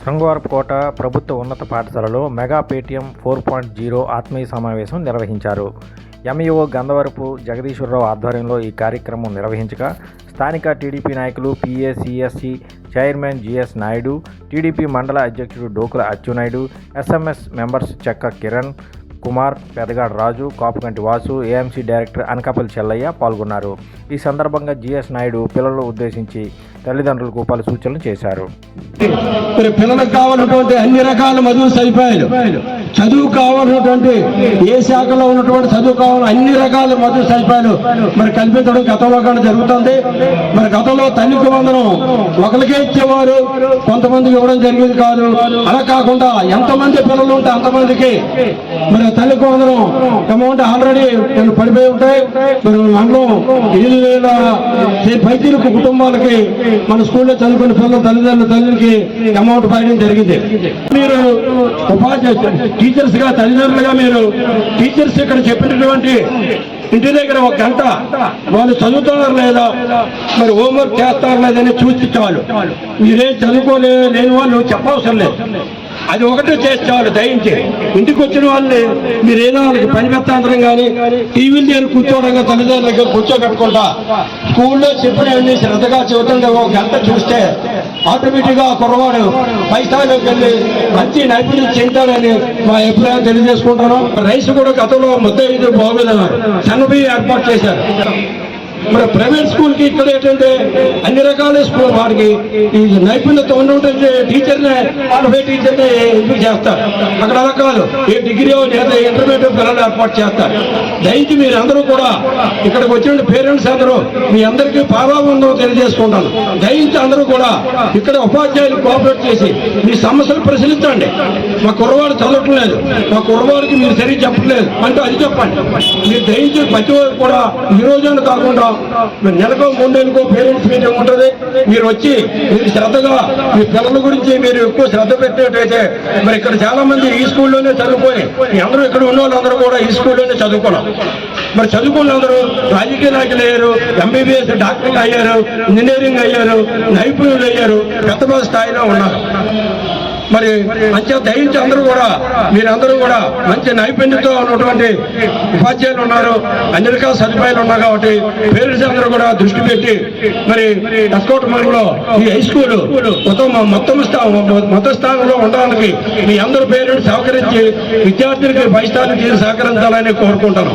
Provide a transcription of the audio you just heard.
శృంగవరపుకోట ప్రభుత్వ ఉన్నత పాఠశాలలో మెగా పేటీఎం 4.0 ఆత్మీయ సమావేశం నిర్వహించారు. ఎంఈఓ గంధవరపు జగదీశ్వరరావు ఆధ్వర్యంలో ఈ కార్యక్రమం నిర్వహించగా స్థానిక టీడీపీ నాయకులు పిఏసిఎస్సి చైర్మన్ జిఎస్ నాయుడు, టీడీపీ మండల అధ్యక్షుడు డోకుల అచ్చెన్నాయుడు, ఎస్ఎంఎస్ మెంబర్స్ చెక్క కిరణ్ కుమార్, పెదగాడ రాజు, కాపుకంటి వాసు, ఏఎంసీ డైరెక్టర్ అనకాపల్లి చెల్లయ్య పాల్గొన్నారు. ఈ సందర్భంగా జిఎస్ నాయుడు పిల్లలను ఉద్దేశించి తల్లిదండ్రులకు పలు సూచనలు చేశారు. పిల్లలకు కావాలన్నటువంటి అన్ని రకాల మదువు సదుపాయాలు, చదువు కావాలన్నటువంటి ఏ శాఖలో ఉన్నటువంటి చదువు కావాలి అన్ని రకాల మదువు సదుపాయాలు మరి కల్పించడం గతంలో కూడా జరుగుతుంది. మరి గతంలో తల్లికి వందనం ఒకరికే ఇచ్చేవారు, కొంతమందికి ఇవ్వడం జరిగేది కాదు. అలా కాకుండా ఎంతమంది పిల్లలు ఉంటే అంతమందికి మరి తల్లికి వందనం అమౌంట్ ఆల్రెడీ పడిపోయి ఉంటాయి. మరి మండలం 7,000 పైతీలకు కుటుంబాలకి మన స్కూల్లో చదువుకున్న పిల్లల తల్లికి అమౌంట్ పడడం జరిగింది. మీరు ఉపాధ్యాయులు టీచర్స్ గా తల్లిదండ్రులుగా మీరు టీచర్స్ ఇక్కడ చెప్పినటువంటి ఇంటి దగ్గర 1 గంట వాళ్ళు చదువుతున్నారు లేదా, మరి హోంవర్క్ చేస్తారు లేదని చూసి చాలు. మీరేం చదువుకోలేని వాళ్ళు చెప్పవసరం లేదు, అది ఒకటే చేసి చాలు. దయించి ఇంటికి వచ్చిన వాళ్ళని మీరు ఏదో వాళ్ళకి పని పెత్తాంతరం కానీ టీవీలు దగ్గర కూర్చోవడంగా తల్లిదండ్రుల దగ్గర కూర్చోబెట్టకుండా స్కూల్లో చెప్పినవన్నీ శ్రద్ధగా చెబుతుండే 1 గంట చూస్తే ఆటోమేటిక్గా కుర్రవాడు పై స్థాయిలోకి వెళ్ళి మంచి నైపుణ్యం చెందాలని మా అభిప్రాయం తెలియజేసుకుంటాను. రైస్ కూడా గతంలో 35 బాగుందన్నారు, సన్నబియ్యం ఏర్పాటు చేశారు. మరి ప్రైవేట్ స్కూల్కి ఇక్కడ ఏంటంటే అన్ని రకాల స్కూల్ వాడికి ఈ నైపుణ్యత ఉన్నటువంటి టీచర్నే టీచర్నే ఎంపిక చేస్తారు. అక్కడ అలా కాదు, ఏ డిగ్రీ లేదా ఇంటర్మీడియట్ పిల్లలు ఏర్పాటు చేస్తారు. దయచేసి మీరు అందరూ కూడా ఇక్కడికి వచ్చిన పేరెంట్స్ అందరూ మీ అందరికీ పాదాబంధం తెలియజేసుకుంటాను. దయచేసి అందరూ కూడా ఇక్కడ ఉపాధ్యాయులు కోఆపరేట్ చేసి మీ సమస్యలు పరిశీలించండి. మా కుర్రవాడు చదవటం లేదు, మా కుర్రవాడికి మీరు సరిగ్గా చెప్పట్లేదు అంటే అది చెప్పండి. మీరు దయచేసి ప్రతి ఒక్కరు కూడా ఈ రోజున కాకుండా నెలకో 3 నెలలకో పేరెంట్స్ మీటింగ్ ఉంటుంది. మీరు వచ్చి మీరు శ్రద్ధగా మీ పిల్లల గురించి మీరు ఎక్కువ శ్రద్ధ పెట్టినట్టయితే మరి ఇక్కడ చాలా మంది ఈ స్కూల్లోనే చదువుకొని అందరూ ఇక్కడ ఉన్న వాళ్ళందరూ కూడా ఈ స్కూల్లోనే చదువుకున్నాం. మరి చదువుకున్న అందరూ రాజకీయ నాయకులు అయ్యారు, ఎంబీబీఎస్ డాక్టర్లు అయ్యారు, ఇంజనీరింగ్ అయ్యారు, నైపుణ్యులు అయ్యారు, పెద్ద స్థాయిలో ఉన్నారు. మరి మంచిగా దయించి అందరూ కూడా మీరందరూ కూడా మంచి నైపుణ్యంతో ఉన్నటువంటి ఉపాధ్యాయులు ఉన్నారు, అన్ని రకాల సదుపాయాలు ఉన్నాయి. కాబట్టి పేరెంట్స్ అందరూ కూడా దృష్టి పెట్టి మరి ఎస్కోట్ మండలంలో ఈ హై స్కూల్ మొత్తం స్థానంలో ఉండడానికి మీ అందరూ పేరెంట్స్ సహకరించి విద్యార్థులకి పై స్థాయికి సహకరించాలని కోరుకుంటాను.